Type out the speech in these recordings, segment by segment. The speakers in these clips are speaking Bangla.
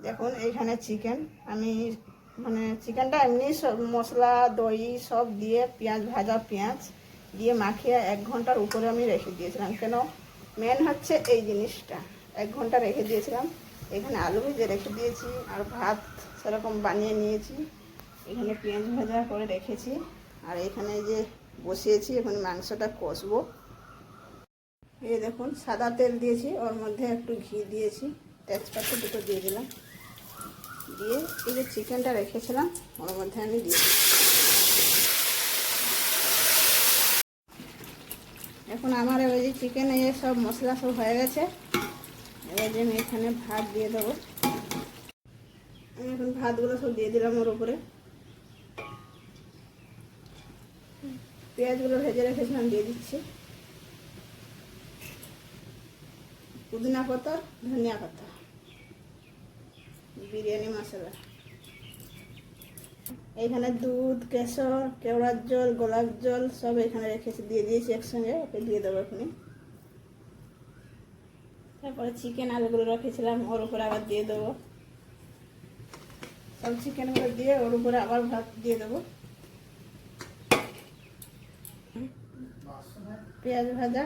দেখুন এইখানে চিকেন, আমি মানে চিকেনটা এমনি সব মশলা দই সব দিয়ে পেঁয়াজ ভাজা পেঁয়াজ দিয়ে মাখিয়ে 1 ঘন্টার উপরে আমি রেখে দিয়েছিলাম। কেন মেন হচ্ছে এই জিনিসটা, 1 ঘন্টা রেখে দিয়েছিলাম। এখানে আলু ভেজে রেখে দিয়েছি আর ভাত সেরকম বানিয়ে নিয়েছি। এখানে পেঁয়াজ ভাজা করে রেখেছি আর এখানে যে বসিয়েছি এখন মাংসটা কষবো। এই দেখুন সাদা তেল দিয়েছি, ওর মধ্যে একটু ঘি দিয়েছি, তেজপাতা দুটো দিয়ে দিলাম, দিয়ে এই যে চিকেনটা রেখেছিলাম ওর মধ্যে আমি দিয়ে দিই। এখন আমার ওই যে চিকেন এই সব মশলা সব হয়ে গেছে। এবার যে আমি এখানে ভাত দিয়ে দেবো। আমি এখন ভাতগুলো সব দিয়ে দিলাম ওর উপরে। পেঁয়াজগুলো ভেজে রেখেছিলাম দিয়ে দিচ্ছি, পুদিনা পাতা ধনিয়া পাতা বিরিয়ানি মশলা, এখানে দুধ কেশর কেওড়ার জল গোলাপ জল সব এখানে রেখেছি, দিয়ে দিয়েছি একসঙ্গে, ওকে দিয়ে দেবো এখানে। তারপরে চিকেন আলুগুলো রেখেছিলাম ওর উপরে আবার দিয়ে দেবো, সব চিকেনগুলো দিয়ে ওর উপরে আবার ভাত দিয়ে দেবো। পেঁয়াজ ভাজা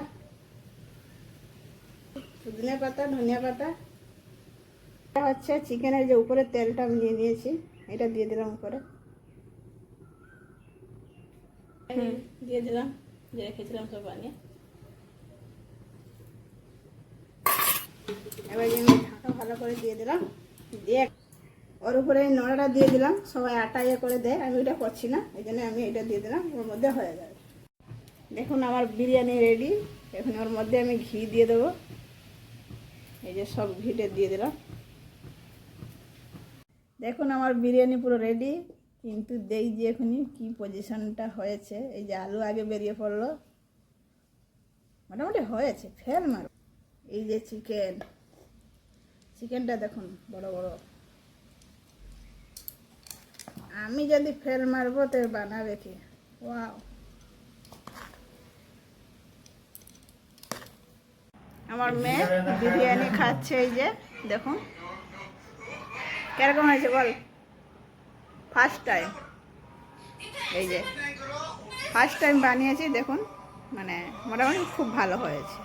পুদিনা পাতা ধনিয়া পাতা, এটা হচ্ছে চিকেনের যে উপরে তেলটা আমি নিয়ে নিয়েছি, এটা দিয়ে দিলাম উপরে, দিয়ে দিলাম যে রেখেছিলাম সব বানিয়ে। এবার আমি ঢাকা ভালো করে দিয়ে দিলাম, দিয়ে ওর উপরে নড়াটা দিয়ে দিলাম। সবাই আটা ইয়ে করে দেয়, আমি ওইটা করছি না, এই জন্য আমি এটা দিয়ে দিলাম, ওর মধ্যে হয়ে যাবে। দেখুন আমার বিরিয়ানি রেডি। এখন ওর মধ্যে আমি ঘি দিয়ে দেবো, এই যে সব ঘিটা দিয়ে দিলাম। দেখুন আমার বিরিয়ানি পুরো রেডি, কিন্তু দেই যে এখনই কী পজিশনটা হয়েছে। এই যে আলু আগে বেরিয়ে পড়লো, মোটামুটি হয়েছে, ফেল মারো। এই যে চিকেনটা দেখুন বড় বড়, আমি যদি ফেল মারবো তো বানাবে কি। ওয়াও, আমার মেয়ে বিরিয়ানি খাচ্ছে, এই যে দেখুন কিরকম হয়েছে বল। ফার্স্ট টাইম, এই যে ফার্স্ট টাইম বানিয়েছি, দেখুন মানে মোটামুটি খুব ভালো হয়েছে।